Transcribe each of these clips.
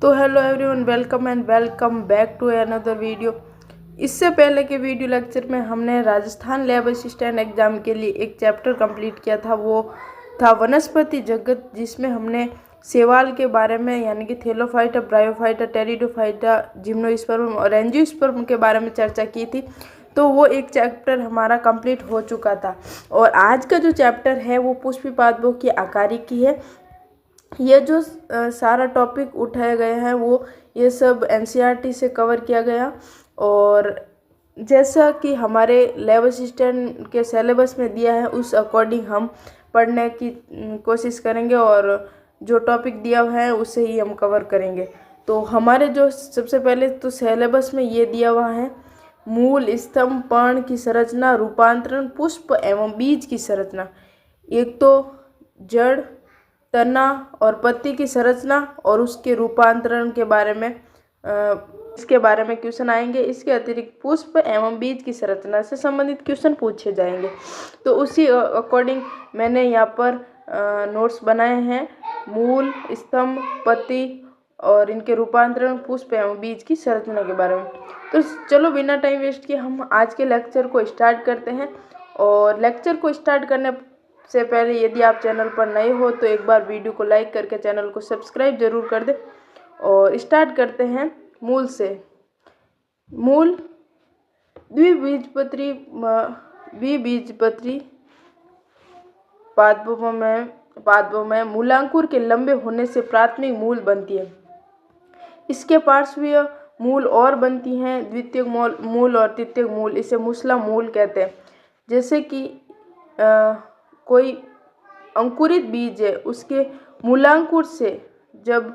तो hello everyone, welcome back to another video. इससे पहले के वीडियो लेक्चर में हमने राजस्थान लैब असिस्टेंट एग्ज़ाम के लिए एक चैप्टर कंप्लीट किया था। वो था वनस्पति जगत, जिसमें हमने शैवाल के बारे में यानी कि थैलोफाइटा, ब्रायोफाइटा, टेरिडोफाइटा, जिम्नोस्पर्म और एंजियोस्पर्म के बारे में चर्चा की थी। तो वो एक चैप्टर हमारा कंप्लीट हो चुका था। और आज का जो चैप्टर है वो पुष्पी पादपों की आकारिकी है। ये जो सारा टॉपिक उठाए गए हैं वो ये सब एनसीईआरटी से कवर किया गया। और जैसा कि हमारे लैब असिस्टेंट के सिलेबस में दिया है उस अकॉर्डिंग हम पढ़ने की कोशिश करेंगे और जो टॉपिक दिया हुआ है उसे ही हम कवर करेंगे। तो हमारे जो सबसे पहले तो सिलेबस में ये दिया हुआ है मूल, स्तंभ, पर्ण की संरचना, रूपांतरण, पुष्प एवं बीज की संरचना। एक तो जड़, तना और पत्ती की संरचना और उसके रूपांतरण के बारे में इसके बारे में क्वेश्चन आएंगे। इसके अतिरिक्त पुष्प एवं बीज की संरचना से संबंधित क्वेश्चन पूछे जाएंगे। तो उसी अकॉर्डिंग मैंने यहाँ पर नोट्स बनाए हैं मूल, स्तंभ, पत्ती और इनके रूपांतरण, पुष्प एवं बीज की संरचना के बारे में। तो चलो बिना टाइम वेस्ट किए हम आज के लेक्चर को स्टार्ट करते हैं। और लेक्चर को स्टार्ट करने से पहले यदि आप चैनल पर नए हो तो एक बार वीडियो को लाइक करके चैनल को सब्सक्राइब जरूर कर दें। और स्टार्ट करते हैं मूल से। मूल द्विबीजपत्री पादपों में मूलांकुर के लंबे होने से प्राथमिक मूल बनती है। इसके पार्श्वीय मूल और बनती हैं, द्वितीयक मूल और तृतीयक मूल। इसे मूसला मूल कहते हैं। जैसे कि कोई अंकुरित बीज है, उसके मूलांकुर से जब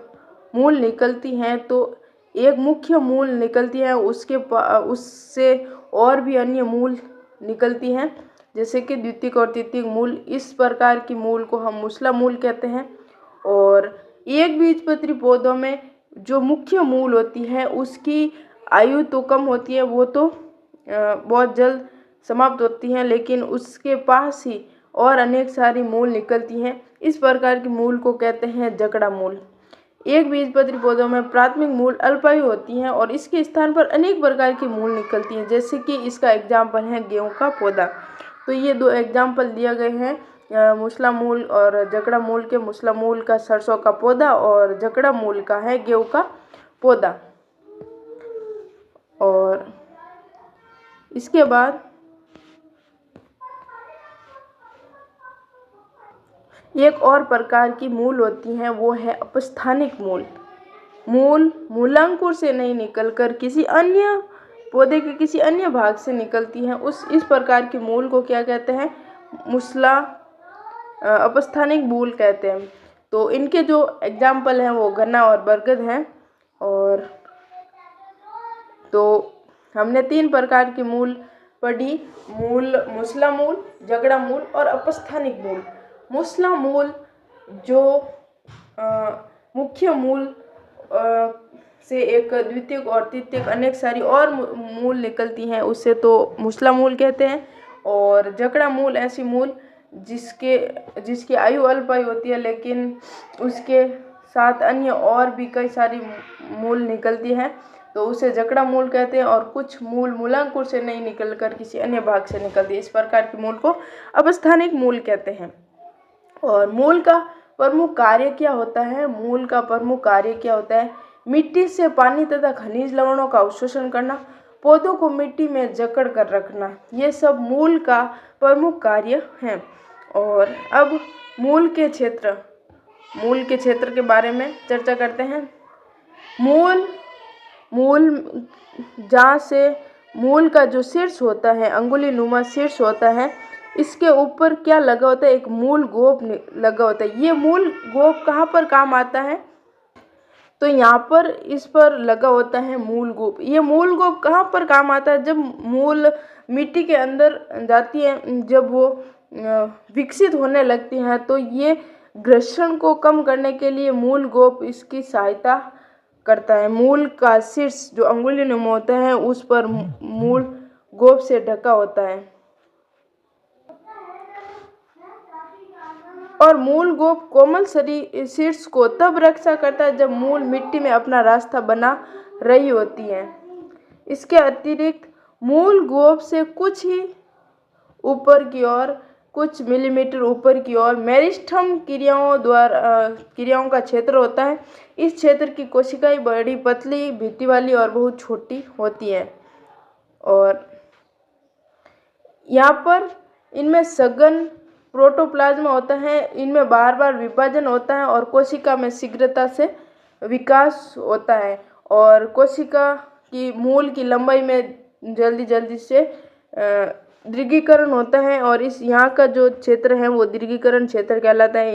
मूल निकलती हैं तो एक मुख्य मूल निकलती है, उससे और भी अन्य मूल निकलती हैं, जैसे कि द्वितीयक और तृतीयक मूल। इस प्रकार की मूल को हम मूसला मूल कहते हैं। और एक बीजपत्री पौधों में जो मुख्य मूल होती है उसकी आयु तो कम होती है, वो तो बहुत जल्द समाप्त होती हैं, लेकिन उसके पास ही और अनेक सारी मूल निकलती हैं। इस प्रकार की मूल को कहते हैं जकड़ा मूल। एक बीजपत्री पौधों में प्राथमिक मूल अल्पायु होती हैं और इसके स्थान पर अनेक प्रकार की मूल निकलती हैं, जैसे कि इसका एग्जाम्पल है गेहूं का पौधा। तो ये दो एग्जाम्पल दिए गए हैं मूसला मूल और जकड़ा मूल के। मूसला मूल का सरसों का पौधा और जकड़ा मूल का है गेहूं का पौधा। और इसके बाद एक और प्रकार की मूल होती हैं, वो है अपस्थानिक मूल। मूल मूलांकुर से नहीं निकलकर किसी अन्य पौधे के किसी अन्य भाग से निकलती हैं। इस प्रकार की मूल को क्या कहते हैं? मूसला अपस्थानिक मूल कहते हैं। तो इनके जो एग्जाम्पल हैं वो गन्ना और बरगद हैं। और तो हमने 3 प्रकार की मूल पढ़ी, मूसला मूल, जकड़ा मूल और अपस्थानिक मूल। मूसला मूल जो मुख्य मूल से एक द्वितीयक और तृतीयक अनेक सारी और मूल निकलती हैं, उससे तो मूसला मूल कहते हैं। और जकड़ा मूल ऐसी मूल जिसकी आयु अल्पायु होती है, लेकिन उसके साथ अन्य और भी कई सारी मूल निकलती हैं, तो उसे जकड़ा मूल कहते हैं। और कुछ मूल मूलांकुर से नहीं निकलकर किसी अन्य भाग से निकलती है, इस प्रकार के मूल को अपस्थानिक मूल कहते हैं। और मूल का प्रमुख कार्य क्या होता है? मूल का प्रमुख कार्य क्या होता है? मिट्टी से पानी तथा खनिज लवणों का अवशोषण करना, पौधों को मिट्टी में जकड़ कर रखना, ये सब मूल का प्रमुख कार्य है। और अब मूल के क्षेत्र के बारे में चर्चा करते हैं। मूल जहाँ से मूल का जो शीर्ष होता है, अंगुली नुमा शीर्ष होता है, इसके ऊपर क्या लगा होता है? एक मूल गोप लगा होता है। ये मूल गोप कहाँ पर काम आता है? तो यहाँ पर इस पर लगा होता है मूल गोप। ये मूल गोप कहाँ पर काम आता है? जब मूल मिट्टी के अंदर जाती है, जब वो विकसित होने लगती हैं, तो ये घर्षण को कम करने के लिए मूल गोप इसकी सहायता करता है। मूल का शीर्ष जो अंगुली नुमा होता है उस पर मूल गोप से ढका होता है। और मूल गोप कोमल शीर्ष को तब रक्षा करता है जब मूल मिट्टी में अपना रास्ता बना रही होती है। इसके अतिरिक्त मूल गोप से कुछ ही ऊपर की ओर, कुछ मिलीमीटर ऊपर की ओर मेरिस्टेम क्रियाओं का क्षेत्र होता है। इस क्षेत्र की कोशिकाएं बड़ी, पतली, भित्ति वाली और बहुत छोटी होती हैं। और यहाँ पर इनमें सघन प्रोटोप्लाज्मा होता है, इनमें बार बार विभाजन होता है और कोशिका में शीघ्रता से विकास होता है। और कोशिका की मूल की लंबाई में जल्दी जल्दी से दीर्घीकरण होता है और इस यहाँ का जो क्षेत्र है वो दीर्घीकरण क्षेत्र कहलाता है।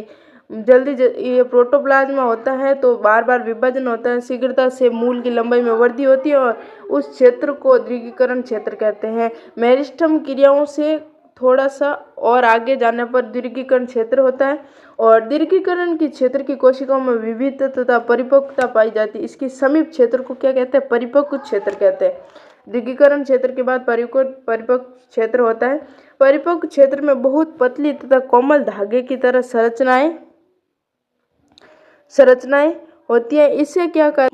ये प्रोटोप्लाज्मा होता है तो बार बार विभाजन होता है, शीघ्रता से मूल की लंबाई में वृद्धि होती है और उस क्षेत्र को दीर्घीकरण क्षेत्र कहते हैं। मेरिस्टेम क्रियाओं से थोड़ा सा और आगे जाने पर दीर्घीकरण क्षेत्र होता है और दीर्घीकरण की क्षेत्र की कोशिकाओं में विविधता तथा परिपक्वता पाई जाती है। इसकी समीप क्षेत्र को क्या कहते हैं? परिपक्व क्षेत्र कहते हैं। दीर्घीकरण क्षेत्र के बाद परिपक्व क्षेत्र होता है। परिपक्व क्षेत्र में बहुत पतली तथा कोमल धागे की तरह संरचनाएं होती है। इससे क्या कर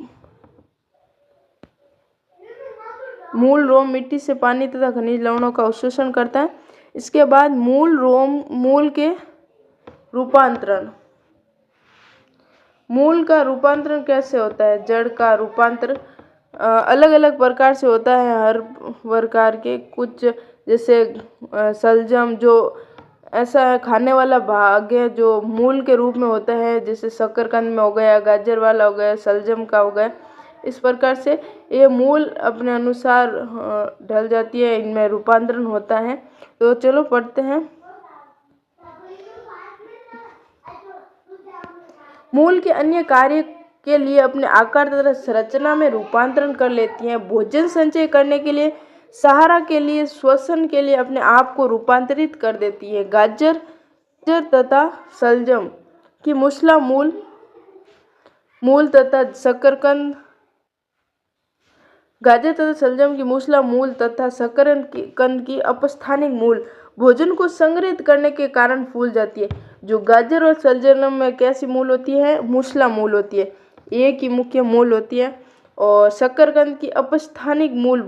मूल रोम मिट्टी से पानी तथा खनिज लवणों का अवशोषण करता है। इसके बाद मूल के रूपांतरण। मूल का रूपांतरण कैसे होता है? जड़ का रूपांतरण अलग अलग प्रकार से होता है। हर प्रकार के कुछ जैसे शलजम जो ऐसा खाने वाला भाग है जो मूल के रूप में होता है, जैसे शकरकंद में हो गया, गाजर वाला हो गया, शलजम का हो गया। इस प्रकार से ये मूल अपने अनुसार ढल जाती है, इनमें रूपांतरण होता है। तो चलो पढ़ते हैं। मूल के अन्य कार्य के लिए अपने आकार तथा संरचना में रूपांतरण कर लेती हैं। भोजन संचय करने के लिए, सहारा के लिए, श्वसन के लिए अपने आप को रूपांतरित कर देती है। गाजर तथा शलजम की मूसला मूल तथा शकरकंद गाजर तथा शलजम की मूसला मूल तथा शकरकंद की अपस्थानिक मूल भोजन को संग्रहित करने के कारण फूल जाती है। जो गाजर और शलजम में कैसी मूल होती है? मूसला मूल होती है, एक ही मुख्य मूल होती है। और शकरकंद की अपस्थानिक मूल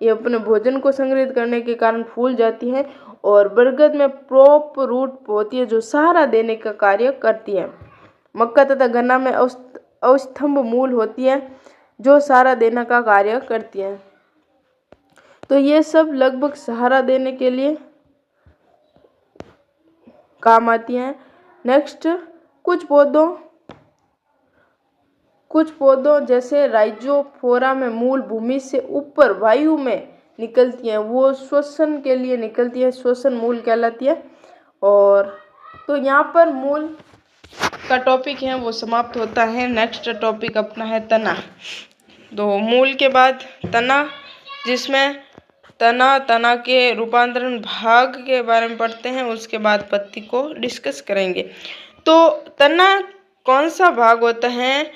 ये अपने भोजन को संग्रहित करने के कारण फूल जाती है। और बरगद में प्रोप रूट होती है जो सहारा देने का कार्य करती है। मक्का तथा गन्ना में अवस्तंभ मूल होती है जो सहारा देने का कार्य करती है। तो ये सब लगभग सहारा देने के लिए काम आती हैं। नेक्स्ट, कुछ पौधों जैसे राइजोफोरा में मूल भूमि से ऊपर वायु में निकलती हैं, वो श्वसन के लिए निकलती है, श्वसन मूल कहलाती है। और तो यहाँ पर मूल का टॉपिक है वो समाप्त होता है। नेक्स्ट टॉपिक अपना है तना। तो मूल के बाद तना, जिसमें तना के रूपांतरण भाग के बारे में पढ़ते हैं, उसके बाद पत्ती को डिस्कस करेंगे। तो तना कौन सा भाग होता है?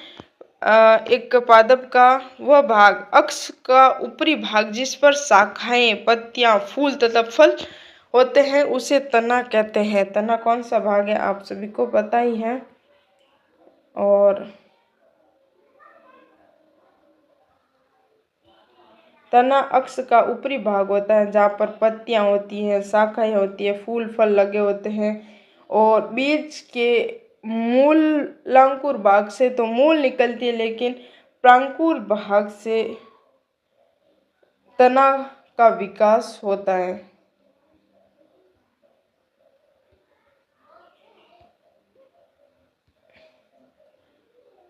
एक पादप का वह भाग, अक्ष का ऊपरी भाग जिस पर शाखाएं, पत्तियां, फूल तथा फल होते हैं, उसे तना कहते हैं। तना कौन सा भाग है आप सभी को पता ही है। और तना अक्ष का ऊपरी भाग होता है जहाँ पर पत्तियां होती हैं, शाखाएं होती है, फूल फल लगे होते हैं। और बीज के मूलांकुर भाग से तो मूल निकलती है, लेकिन प्रांकुर भाग से तना का विकास होता है।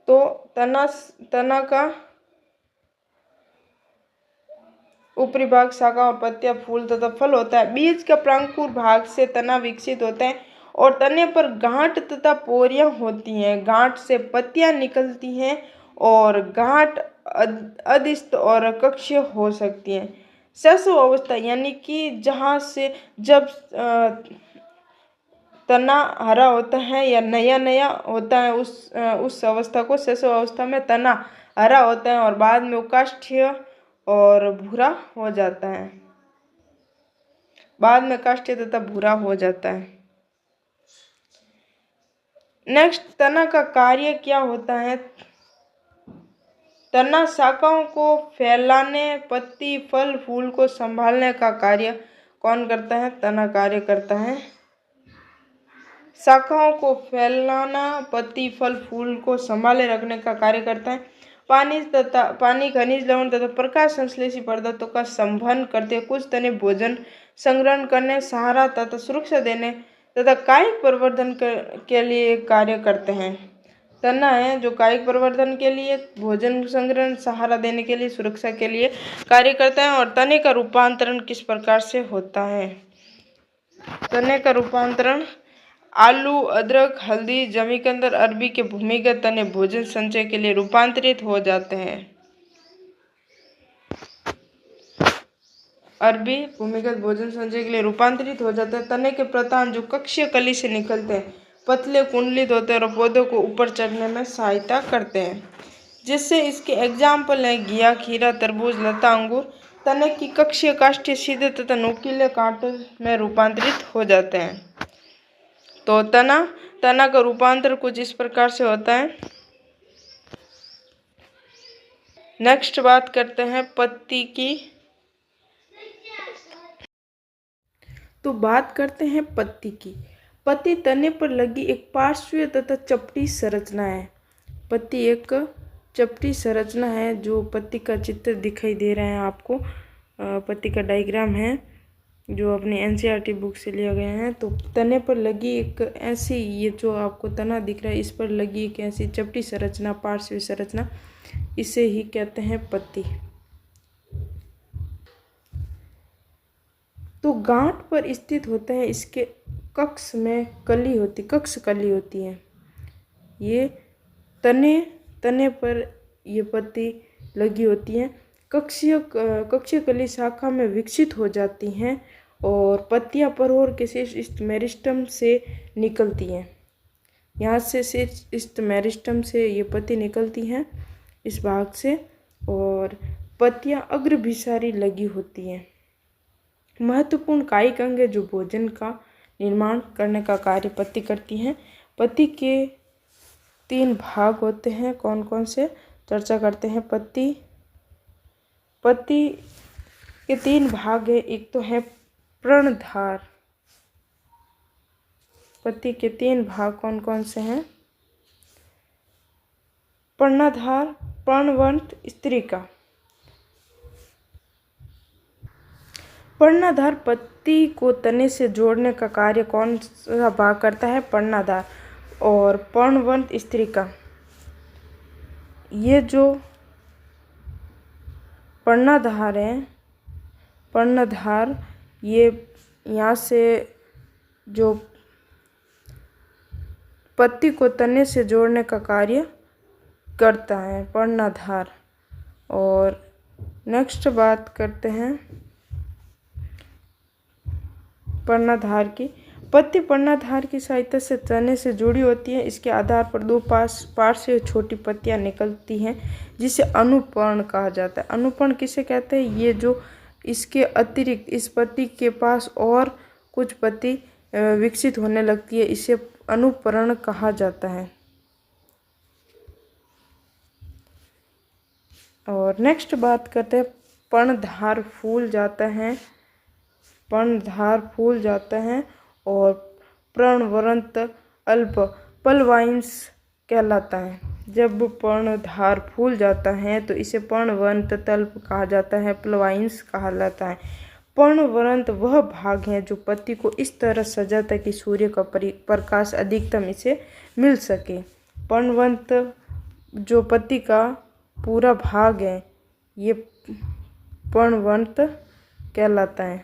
तो तना का ऊपरी भाग शाखा और पत्तियां, फूल तथा फल होता है। बीज का प्रांकुर भाग से तना विकसित होता है और तने पर गांठ तथा पोरियां होती हैं। गांठ से पत्तियां निकलती हैं और गांठ अदिष्ट और कक्षीय हो सकती हैं। शैशव अवस्था यानी कि जहाँ से जब तना हरा होता है या नया होता है, उस अवस्था को शैशव अवस्था में तना हरा होता है और बाद में काष्ठीय और भूरा हो जाता है। बाद में काष्ठीय तथा भूरा हो जाता है। नेक्स्ट, तना का कार्य क्या होता है? तना शाखाओं को फैलाने, पत्ती, फल, फूल को संभालने का कार्य कौन करता है? तना कार्य करता है। शाखाओं को फैलाना, पत्ती, फल, फूल को संभाले रखने का कार्य करता है। पानी, खनिज, लवण तथा प्रकाश संश्लेषी पदार्थों का संवहन करते हैं। कुछ तने भोजन संग्रहण करने, सहारा तथा सुरक्षा देने तथा कायिक प्रवर्धन के लिए कार्य करते हैं। तना है जो कायिक प्रवर्धन के लिए, भोजन संग्रहण, सहारा देने के लिए, सुरक्षा के लिए कार्य करता है। और तने का रूपांतरण किस प्रकार से होता है? तने का रूपांतरण आलू, अदरक, हल्दी, जमी के अंदर अरबी के भूमिगत तने भोजन संचय के लिए रूपांतरित हो जाते हैं। अरबी भूमिगत भोजन संचय के लिए रूपांतरित हो जाता है। तने के प्रतान जो कक्षीय कली से निकलते हैं, पतले, कुंडलित होते हैं और पौधों को ऊपर चढ़ने में सहायता करते हैं। जिससे इसके एग्जाम्पल हैं घिया, खीरा, तरबूज, लता, अंगूर। तने की कक्षीय काष्ठीय सीधे तथा नुकीले कांटों में रूपांतरित हो जाते हैं। तो तना का रूपांतर कुछ इस प्रकार से होता है। नेक्स्ट बात करते हैं पत्ती की। तो बात करते हैं पत्ती की। पत्ती तने पर लगी एक पार्श्वीय तथा चपटी संरचना है। पत्ती एक चपटी संरचना है। जो पत्ती का चित्र दिखाई दे रहा है आपको, पत्ती का डायग्राम है जो अपनी एनसीईआरटी बुक से लिया गया है। तो तने पर लगी एक ऐसी, ये जो आपको तना दिख रहा है, इस पर लगी एक ऐसी चपटी संरचना, पार्श्वीय संरचना, इसे ही कहते हैं पत्ती। तो गांठ पर स्थित होता है। इसके कक्ष में कली होती, कक्ष कली होती है। ये तने पर ये पत्ती लगी होती है। कक्षीय कली शाखा में विकसित हो जाती हैं और पत्तियां परोर के शीर्ष मेरिस्टम से निकलती हैं। यहाँ से शीर्ष मेरिस्टम से ये पत्ती निकलती हैं, इस भाग से, और पत्तियां अग्रभिसारी लगी होती हैं। महत्वपूर्ण कायिक अंग है जो भोजन का निर्माण करने का कार्य पत्ती करती हैं। पत्ती के 3 भाग होते हैं। कौन कौन से चर्चा करते हैं? पत्ती के 3 भाग है। एक तो है पर्णधार। पत्ती के 3 भाग कौन कौन से हैं? पर्णधार, पर्णवंत, स्त्रिका। पर्णधार पत्ती को तने से जोड़ने का कार्य कौन सा भाग करता है? पर्णधार। और पर्णवंत स्त्रिका, ये जो पर्णधार है, पर्णधार ये यहाँ से जो पत्ती को तने से जोड़ने का कार्य करता है, पर्णधार। और नेक्स्ट बात करते हैं पर्णधार की। पत्ती पर्णधार की सहायता से तने से जुड़ी होती है। इसके आधार पर 2 पार्श्व छोटी पत्तियां निकलती हैं जिसे अनुपर्ण कहा जाता है। अनुपर्ण किसे कहते हैं? ये जो इसके अतिरिक्त इस पत्ती के पास और कुछ पत्ती विकसित होने लगती है, इसे अनुपर्ण कहा जाता है। और नेक्स्ट बात करते हैं पर्णधार फूल जाता है। पर्णधार फूल जाता है और पर्णवंत अल्प पलवाइंस कहलाता है। जब पर्णधार फूल जाता है तो इसे पर्णवंत तल्प कहा जाता है, पलवाइंस कहलाता है। पर्णवंत वह भाग है जो पत्ती को इस तरह सजाता है कि सूर्य का प्रकाश अधिकतम इसे मिल सके। पर्णवंत जो पत्ती का पूरा भाग है, ये पर्णवंत कहलाता है।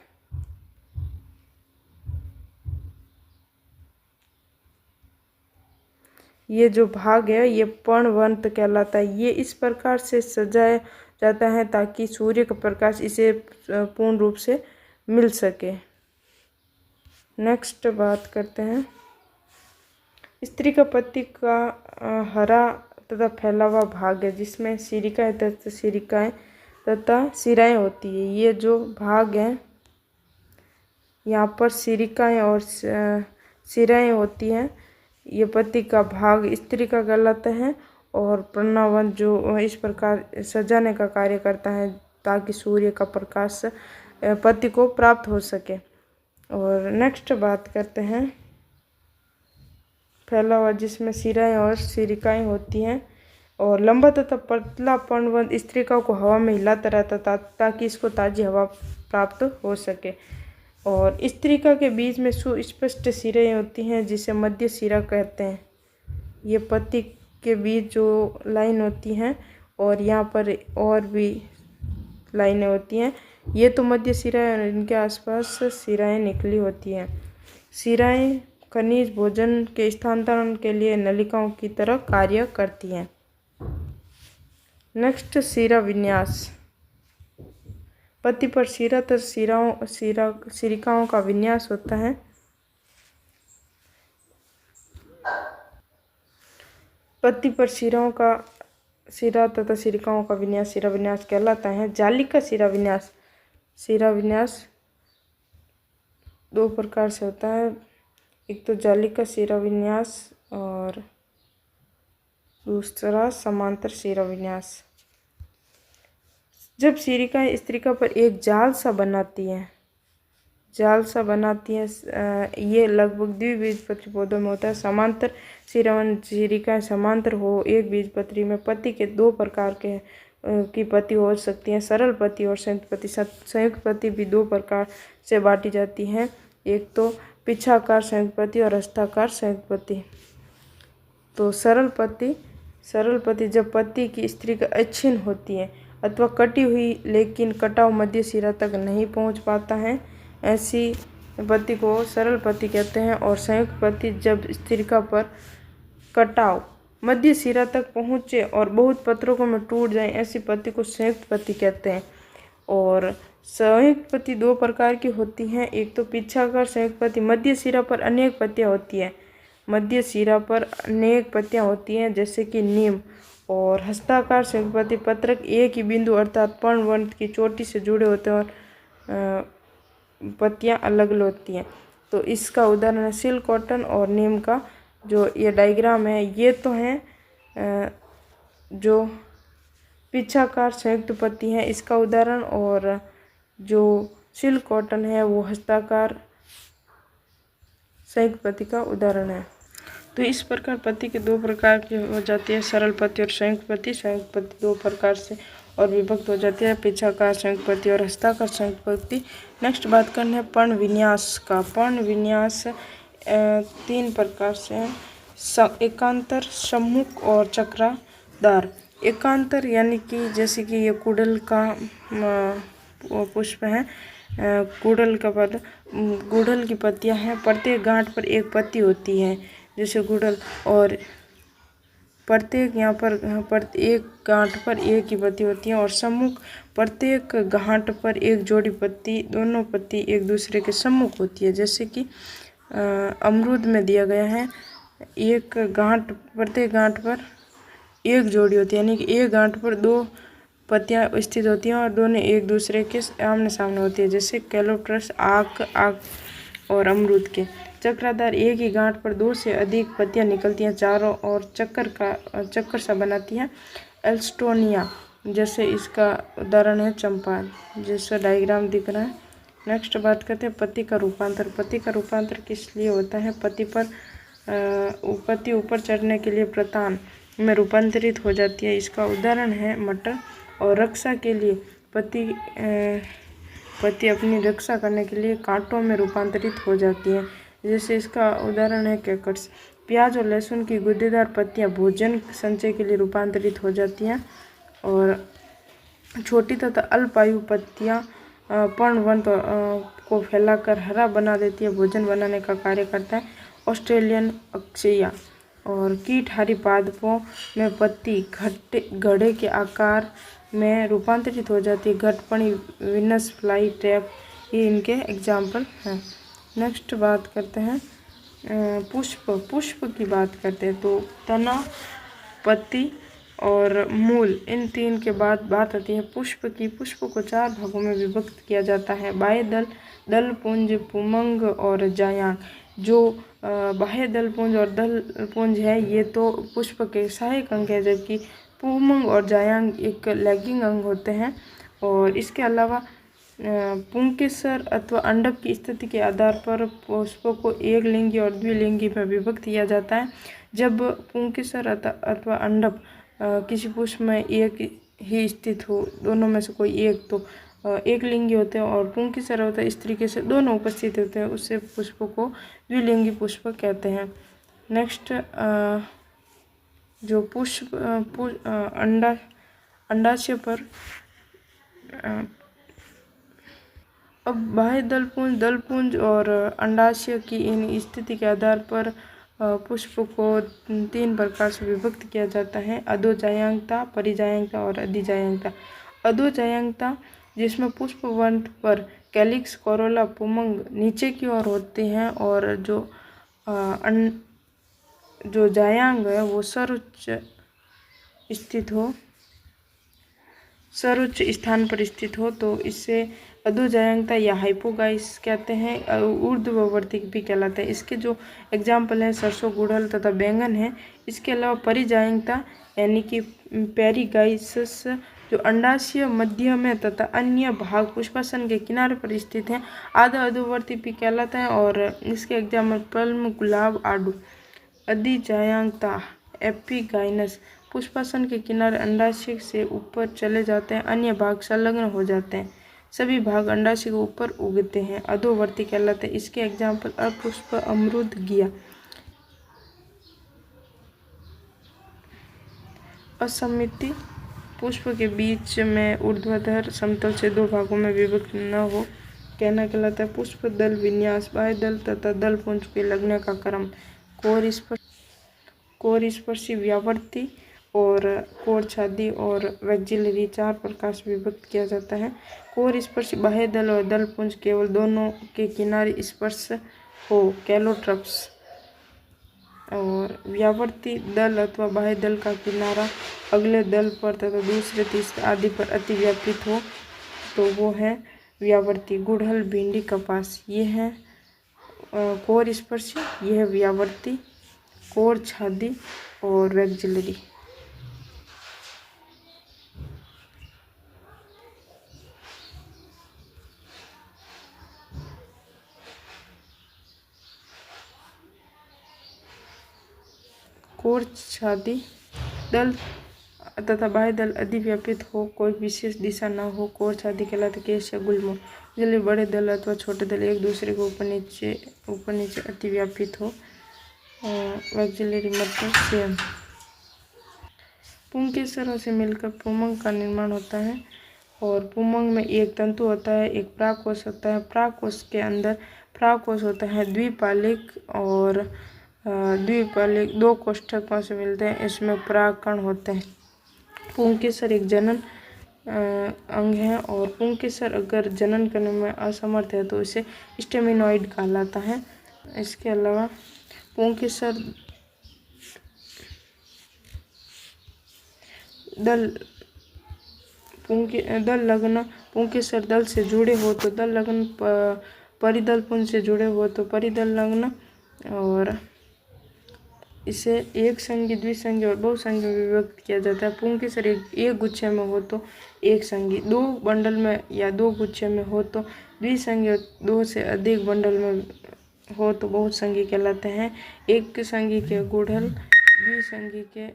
ये जो भाग है ये पर्णवंत कहलाता है। ये इस प्रकार से सजाया जाता है ताकि सूर्य का प्रकाश इसे पूर्ण रूप से मिल सके। नेक्स्ट बात करते हैं स्त्री का पत्ती का हरा तथा फैला हुआ भाग है जिसमें सिरिकाएं तथा सिराएं होती है। ये जो भाग है यहाँ पर सिरिकाएं और सिराएं होती हैं। ये पत्ती का भाग स्त्रिका कहलाता है और प्रणावन जो इस प्रकार सजाने का कार्य करता है ताकि सूर्य का प्रकाश पत्ती को प्राप्त हो सके। और नेक्स्ट बात करते हैं फैला हुआ, जिसमें सिराएं और सिरिकाएं होती हैं और लंबा तथा पतला पर्णबंध स्त्रिका को हवा में हिलाता रहता था ताकि इसको ताज़ी हवा प्राप्त हो सके। और स्त्रिका के बीच में सुस्पष्ट सिराएं होती हैं जिसे मध्य सिरा कहते हैं। ये पत्ती के बीच जो लाइन होती हैं और यहाँ पर और भी लाइनें होती हैं, ये तो मध्य सिरा है और इनके आसपास सिराएं निकली होती हैं। सिराएं खनिज भोजन के स्थानांतरण के लिए नलिकाओं की तरह कार्य करती हैं। नेक्स्ट, सिरा विन्यास। पत्ती पर सिरा तथा सिरिकाओं का विन्यास होता है। पत्ती पर सिरा तथा सिरिकाओं का विन्यास सिरा विन्यास कहलाता है। जाली का सिरा विन्यास दो प्रकार से होता है, एक तो जाली का सिरा विन्यास और दूसरा समांतर सिरा विन्यास। जब सिरिकाएं स्त्रिका पर एक जाल सा बनाती हैं, ये लगभग द्विबीजपत्री पौधों में होता है। समांतर सिरिकाएं समांतर हो एक बीजपत्री में पत्ती के दो प्रकार की पत्ती हो सकती हैं, सरल पत्ती और संयुक्त पत्ती। संयुक्त पत्ती भी दो प्रकार से बांटी जाती हैं, एक तो पिच्छाकार संयुक्त पत्ती और हस्ताकार संयुक्त पत्ती। तो सरल पत्ती जब पत्ती की स्त्रिका अच्छिन्न होती है अथवा कटी हुई लेकिन कटाव मध्य सिरा तक नहीं पहुंच पाता है, ऐसी पत्ती को सरल पत्ती कहते हैं। और संयुक्त पत्ती जब स्त्रिका पर कटाव मध्य सिरा तक पहुँचे और बहुत पत्रों में टूट जाए, ऐसी पत्ती को संयुक्त पत्ती कहते हैं। और संयुक्त पत्ती दो प्रकार की होती हैं, एक तो पिच्छाकार संयुक्त पत्ती, मध्य सिरा पर अनेक पत्तियां होती हैं जैसे कि नीम। और हस्ताकार संयुक्त पत्ती पत्रक एक ही बिंदु अर्थात पर्णबंध की चोटी से जुड़े होते हैं और पत्तियां अलग अलग होती हैं। तो इसका उदाहरण है सिल्क कॉटन और नीम का जो ये डायग्राम है, ये तो हैं जो पिच्छाकार संयुक्त पत्ती है इसका उदाहरण, और जो सिल्क कॉटन है वो हस्ताकार संयुक्त पत्ती का उदाहरण है। तो इस प्रकार पत्ती के दो प्रकार की हो जाती है, सरल पत्ती और संयुक्त पत्ती। संयुक्त पत्ती दो प्रकार से और विभक्त हो जाती है, पिच्छाकार संयुक्त पत्ती और हस्ताकार संयुक्त पत्ती। नेक्स्ट बात करनी है पर्ण विन्यास का। पर्ण विन्यास तीन प्रकार से है, एकांतर, सम्मुख और चक्रादार। एकांतर यानी कि जैसे कि ये कुडल का पुष्प है, गुड़हल की पत्तियां हैं, प्रत्येक गांठ पर एक पत्ती होती है जैसे गुड़हल, और प्रत्येक यहाँ पर एक गांठ पर एक ही पत्ती होती है। और सम्मुख, प्रत्येक गांठ पर एक जोड़ी पत्ती, दोनों पत्ती एक दूसरे के सम्मुख होती है जैसे कि अमरूद में दिया गया है, प्रत्येक गांठ पर एक जोड़ी होती है, यानी कि एक गांठ पर दो पत्तियां स्थित होती हैं और दोनों एक दूसरे के आमने सामने होती है जैसे कैलोट्रस, आक और अमरूद के। चक्रादार, एक ही गांठ पर दो से अधिक पत्तियां निकलती हैं चारों और चक्कर सा बनाती हैं। एल्स्टोनिया, जैसे इसका उदाहरण है चंपा, जैसा डायग्राम दिख रहा है। नेक्स्ट बात करते हैं पत्ती का रूपांतर। पत्ती का रूपांतर किस लिए होता है? पत्ती ऊपर चढ़ने के लिए प्रतान में रूपांतरित हो जाती है, इसका उदाहरण है मटर। और रक्षा के लिए पत्ती अपनी रक्षा करने के लिए कांटों में रूपांतरित हो जाती है, जैसे इसका उदाहरण है कैक्टस। प्याज और लहसुन की गूदेदार पत्तियां भोजन संचय के लिए रूपांतरित हो जाती हैं। और छोटी तथा अल्पायु पत्तियां पर्णबंध को फैलाकर हरा बना देती है, भोजन बनाने का कार्य करता है। ऑस्ट्रेलियन अक्षिया। और कीटहारी पादपों में पत्ती घड़े के आकार में रूपांतरित हो जाती है, घटपणी, विनस फ्लाई ट्रैप, ये इनके एग्जाम्पल हैं। नेक्स्ट बात करते हैं पुष्प की बात करते हैं। तो तना, पत्ती और मूल, इन तीन के बाद बात आती है पुष्प की। पुष्प को चार भागों में विभक्त किया जाता है, बाह्य दल, दल पुंज, पुमंग और जायांग। जो बाह्य दलपुंज और दलपुंज है ये तो पुष्प के सहायक अंग है, जबकि पुंमंग और जायांग एक लैगिंग अंग होते हैं। और इसके अलावा पुंकेसर अथवा अंडप की स्थिति के आधार पर पुष्पों को एक लिंगी और द्विलिंगी में विभक्त किया जाता है। जब पुंकेसर अथवा अंडप किसी पुष्प में एक ही स्थित हो, दोनों में से कोई एक, तो एक लिंगी होते हैं, और पुंकेसर होता है इस तरीके से दोनों उपस्थित होते हैं, उससे पुष्पों को द्विलिंगी पुष्प कहते हैं। नेक्स्ट जो पुष्प अंडाशय पर अब बाह्य दलपुंज और अंडाशय की इन स्थिति के आधार पर पुष्प को 3 प्रकार से विभक्त किया जाता है: अधोजायांगता, परिजायांगता और अधिजायांगता। अधोजायांगता जिसमें पुष्पवंत पर कैलिक्स, कोरोला, पुंमंग नीचे की ओर होते हैं, और जो जायांग है वो सर्वोच्च स्थान पर स्थित हो, तो इससे अधोजायांगता या हाइपोगाइस कहते हैं। ऊर्ध्ववर्ती भी कहलाता है। इसके जो एग्जाम्पल हैं सरसों, गुड़हल तथा बैंगन है। इसके अलावा परिजायांगता यानी कि पेरिगाइसस जो अंडाशय मध्य में तथा अन्य भाग पुष्पासन के किनारे पर स्थित है, आधा अधोवर्ती भी कहलाता है। और इसके एग्जाम्पल पल्म, गुलाब, आड़ू। अधिजायांगता एपिगाइनस पुष्पासन के किनारे अंडाशय से ऊपर चले जाते हैं, अन्य भाग संलग्न हो जाते हैं, सभी भाग अंडाशय के ऊपर उगते हैं, अधोवर्ती कहलाते हैं। इसके एग्जाम्पल अपुष्प, अमरूद, घिया। असममिति पुष्प के बीच में ऊर्ध्वाधर समतल से 2 भागों में विभक्त न हो कहना कहलाता है। पुष्प दल विन्यास, बाह्य दल तथा दलपुंज के लगने का क्रम, कोरस्पर्शी, व्यावर्ती और कोरछादी और वैक्जिलरी 4 प्रकार से विभक्त किया जाता है। कोरस्पर्शी बाह्य दल और दलपुंज केवल दोनों के किनारे स्पर्श हो, कैलोट्रप्स। और व्यावर्ती दल अथवा बाह्य दल का किनारा अगले दल पर तथा दूसरे, तीसरे आदि पर अति व्यापित हो, तो वो है व्यावर्ती। गुड़हल, भिंडी, कपास ये है कोरस्पर्शी, ये है व्यावर्ती, कोरछादी और वैक्जिलरी। कोरछादी दल तथा बाह्य दल अधिव्यापित हो, कोई विशेष दिशा न हो, कोरछादी कहलाते। केश या गुल्म जल्दी बड़े दल अथवा छोटे दल एक दूसरे को ऊपर नीचे अतिव्यापित हो। वैक्जिलरी मतलब सेम। पुंकेसरों से मिलकर पुंमंग का निर्माण होता है, और पुंमंग में एक तंतु होता है, एक परागकोश होता है। परागकोश के अंदर परागकोश होता है द्विपालिक, और द्विपालिक 2 कोष्ठकों से मिलते हैं, इसमें परागकण होते हैं। पुंकेसर एक जनन अंग है, और पुंकेसर अगर जनन करने में असमर्थ है तो इसे स्टेमिनॉइड कहलाता है। इसके अलावा पुंकेसर दल लग्न पुंकेसर दल से जुड़े हो तो दल लग्न, परिदल पुंज से जुड़े हो तो परिदल लग्न, और इसे एक संगी, द्विसंगी और बहुसंगी में विभक्त किया जाता है। पुंकेसर एक गुच्छे में हो तो एक संगी, 2 बंडल में या 2 गुच्छे में हो तो द्विसंगी, और 2 से अधिक बंडल में हो तो बहुसंगी कहलाते हैं। एक संगी के गुड़हल, द्विसंगी के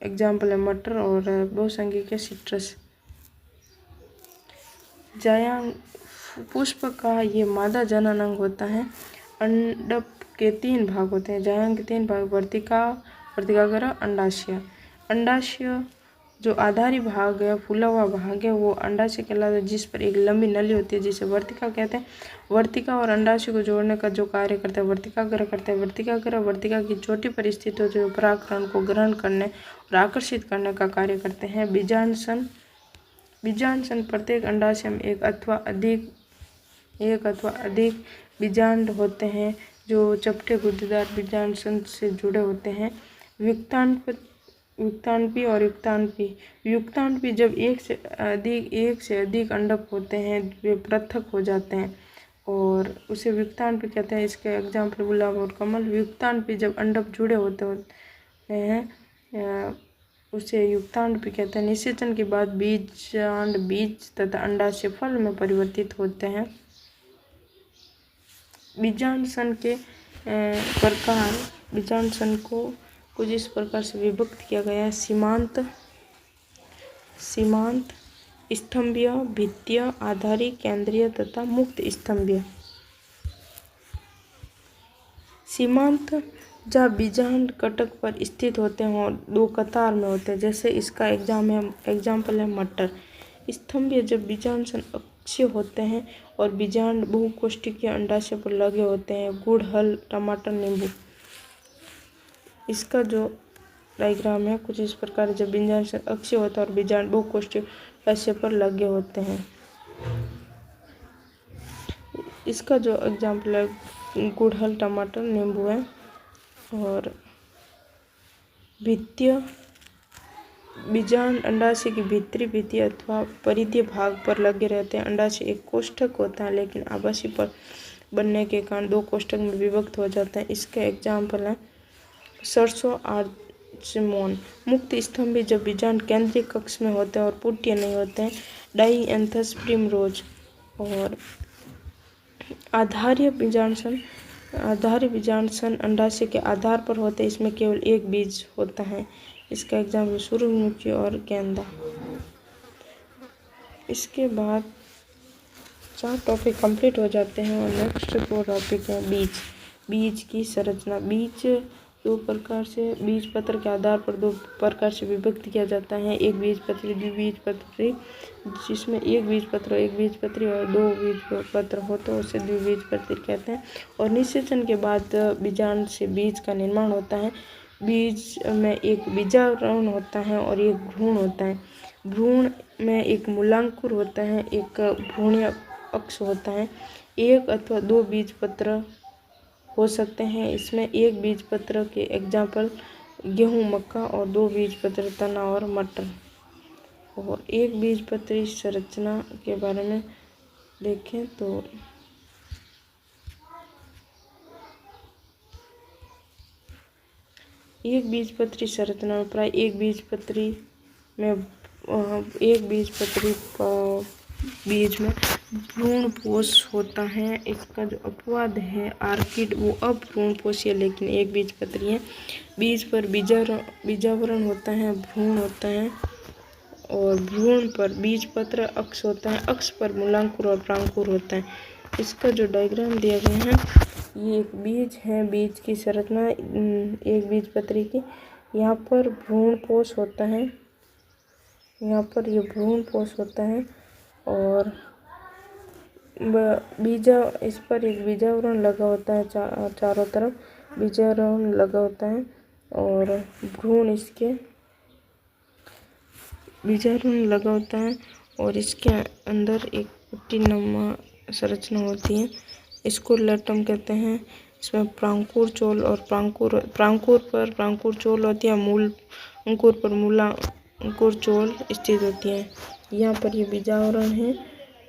एग्जाम्पल है मटर, और बहुसंगी के सिट्रस। जायांग पुष्प का ये मादा जनन अंग होता है। अंडप के 3 भाग होते हैं। जायांग के 3 भाग, वर्तिकाग्र, अंडाशय। अंडाशय जो आधारी भाग है, फूला हुआ भाग है, वो अंडाशय कहलाता है, जिस पर एक लंबी नली होती है जिसे वर्तिका कहते हैं। वर्तिका और अंडाशय को जोड़ने का जो कार्य करता है वर्तिकाग्र करता है। वर्तिकाग्र वर्तिका की चोटी पर स्थित हो, जो परागकण को ग्रहण करने और आकर्षित करने का कार्य करते हैं। बीजांडसन प्रत्येक अंडाशय में एक अथवा अधिक बीजांड होते हैं, जो चपटे गुद्देदार बीजांडसन से जुड़े होते हैं। युक्तांडपी और युक्तांडपी जब एक से अधिक अंडक होते हैं, वे पृथक हो जाते हैं, और उसे व्युत्तानपी कहते हैं। इसके एग्जाम्पल गुलाब और कमल। व्युत्तानपी जब अंडक जुड़े होते हैं उसे युक्तांडपी कहते हैं। निषेचन के बाद बीजांड बीज तथा अंडाशय फल में परिवर्तित होते हैं। बीजांडसन के प्रकार, बीजांडसन को कुछ इस प्रकार से विभक्त किया गया है। सीमांत, स्तंभीय, भित्तीय, आधारी, केंद्रीय तथा मुक्त स्तंभीय। सीमांत जहाँ बीजांड कटक पर स्थित होते हैं और दो कतार में होते हैं, जैसे इसका एग्जाम्पल है मटर। स्तंभीय जब बीजांडसन अक्षीय होते हैं और बीजांड बहुकोष्ठकीय अंडाशय पर लगे होते हैं। गुड़, हल, टमाटर, नींबू। इसका जो डायग्राम है कुछ इस प्रकार, जब बीजांडसन अक्षीय होता है और बीजांड बहुकोष्ठकीय अंडाशय पर लगे होते हैं। इसका जो एग्जाम्पल है गुड़, हल, टमाटर, नींबू है। और भित्तीय बीजांड अंडाशय की भीतरी भित्ति अथवा परिधीय भाग पर लगे रहते हैं। अंडाशय एक कोष्ठक होता है, लेकिन आभासी पर बनने के कारण दो कोष्ठक में विभक्त हो जाता है। इसके एग्जाम्पल है सरसों, आर्चमोन। मुक्त स्तंभी जब बीजांड केंद्रीय कक्ष में होते हैं और पुट्य नहीं होते हैं। डाइएंथस, प्रिमरोज। और आधार्य बीजांडसन अंडाशय के आधार पर होते हैं। इसमें केवल एक बीज होता है। इसका एग्जाम्पल सूरजमुखी और गेंदा। इसके बाद 4 टॉपिक कंप्लीट हो जाते हैं और नेक्स्ट टॉपिक है बीज की संरचना। बीज दो प्रकार से, बीज पत्र के आधार पर दो प्रकार से विभक्त किया जाता है। एक बीजपत्री, द्विबीजपत्री। जिसमें एक बीजपत्री और दो बीजपत्र हो तो उसे द्विबीजपत्री कहते हैं। और निषेचन के बाद बीजांड से बीज का निर्माण होता है। बीज में एक बीजावरण होता है और एक भ्रूण होता है। भ्रूण में एक मूलांकुर होता है, एक भ्रूणीय अक्ष होता है। एक अथवा दो बीजपत्र हो सकते हैं। इसमें एक बीजपत्र के एग्जाम्पल गेहूँ, मक्का और दो बीजपत्र तना और मटर। और एक बीजपत्री संरचना के बारे में देखें तो एक बीजपत्री संरचना में प्राय एक बीजपत्री बीज में भ्रूणपोष होता है। इसका जो अपवाद है आर्किड, वो अभ्रूणपोषीय लेकिन एक बीजपत्री है। बीज पर बीजावरण होता है, भ्रूण होता है और भ्रूण पर बीजपत्र अक्ष होता है। अक्ष पर मूलांकुर और प्रांकुर होता है। इसका जो डायग्राम दिया गया है, ये एक बीज है, बीज की संरचना एक बीजपत्री की। यहाँ पर भ्रूणपोष होता है, यहाँ पर ये भ्रूणपोष होता है और इस पर एक बीजावरण लगा होता है, चारों तरफ बीजावरण लगा होता है और भ्रूण इसके बीजावरण लगा होता है और इसके अंदर एक पुट्टीनुमा संरचना होती है। इसको लेटम कहते हैं। इसमें प्रांकुर चोल और प्रांकुर चोल होती है। मूल अंकुर पर मूला अंकुर चोल स्थित होती है। यहाँ पर ये बीजावरण है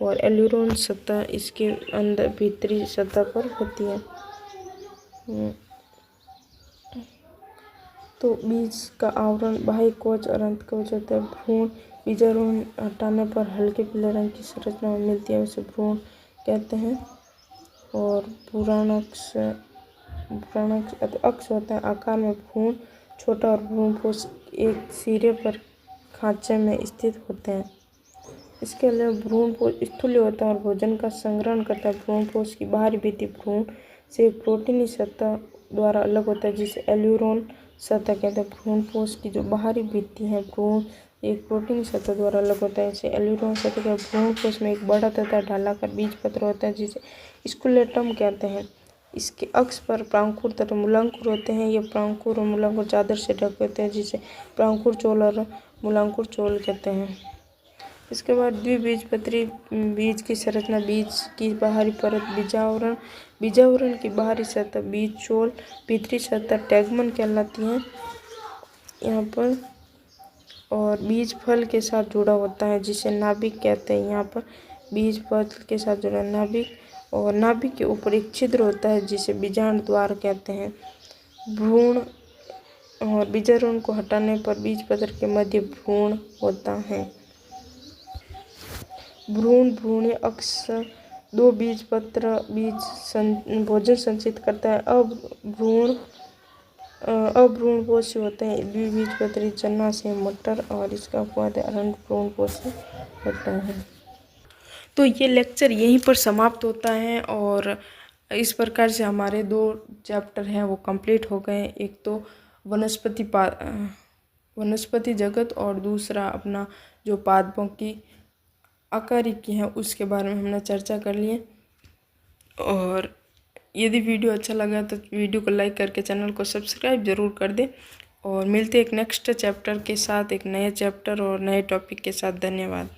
और एल्यूरोन सतह इसके अंदर भीतरी सतह पर होती है। तो बीज का आवरण बाह्य कवच और अंत कवच होता है। भ्रूण बीजावरण हटाने पर हल्के पीले रंग की संरचना मिलती है, उसे भ्रूण कहते हैं। और भ्रूणाक्ष अक्ष होता है, आकार में भ्रूण छोटा और भ्रूणपोष एक सिरे पर खांचे में स्थित होते हैं। इसके अलावा भ्रूणपोष स्थूल होता है और भोजन का संग्रहण करता है। भ्रूणपोष की बाहरी भित्ति भ्रूण से एक प्रोटीनी सतह द्वारा अलग होता है, जिसे एल्यूरोन सतह कहते हैं। भ्रूणपोष की जो बाहरी भित्ति है भ्रूण एक प्रोटीन सतह द्वारा अलग होता है, इसे एल्यूरोन सतह कहते हैं। भ्रूणपोष में एक बड़ा तथा ढालाकार बीजपत्र होता है, जिसे स्कूलेटम कहते हैं। इसके अक्ष पर प्रांकुर तथा मूलांकुर होते हैं। ये प्रांकुर और मूलांकुर चादर से ढके होते हैं, जिसे प्रांकुर चोल और मूलांकुर चोल कहते हैं। इसके बाद द्विबीजपत्री बीज की संरचना। बीज की बाहरी परत बीजावरण की बाहरी सतह बीज चोल, भीतरी सतह टैगमन कहलाती है यहाँ पर। और बीज फल के साथ जुड़ा होता है, जिसे नाभिक कहते हैं। यहाँ पर बीज फल के साथ जुड़ा नाभिक और नाभि के ऊपर एक छिद्र होता है जिसे बीजांड द्वार कहते हैं। भ्रूण और बीजाणु को हटाने पर बीजपत्र के मध्य भ्रूण होता है। भ्रूणीय अक्ष दो बीजपत्र भोजन संचित करता है। अभ्रूणपोषी होते हैं। द्विबीजपत्री चना से मटर और इसका अपवाद अरंड भ्रूणपोषी होता है। तो ये लेक्चर यहीं पर समाप्त होता है और इस प्रकार से हमारे 2 चैप्टर हैं वो कंप्लीट हो गए। एक तो वनस्पति जगत और दूसरा अपना जो पादपों की आकारिकी है उसके बारे में हमने चर्चा कर ली है। और यदि वीडियो अच्छा लगा तो वीडियो को लाइक करके चैनल को सब्सक्राइब ज़रूर कर दें और मिलते एक नेक्स्ट चैप्टर के साथ, एक नए चैप्टर और नए टॉपिक के साथ। धन्यवाद।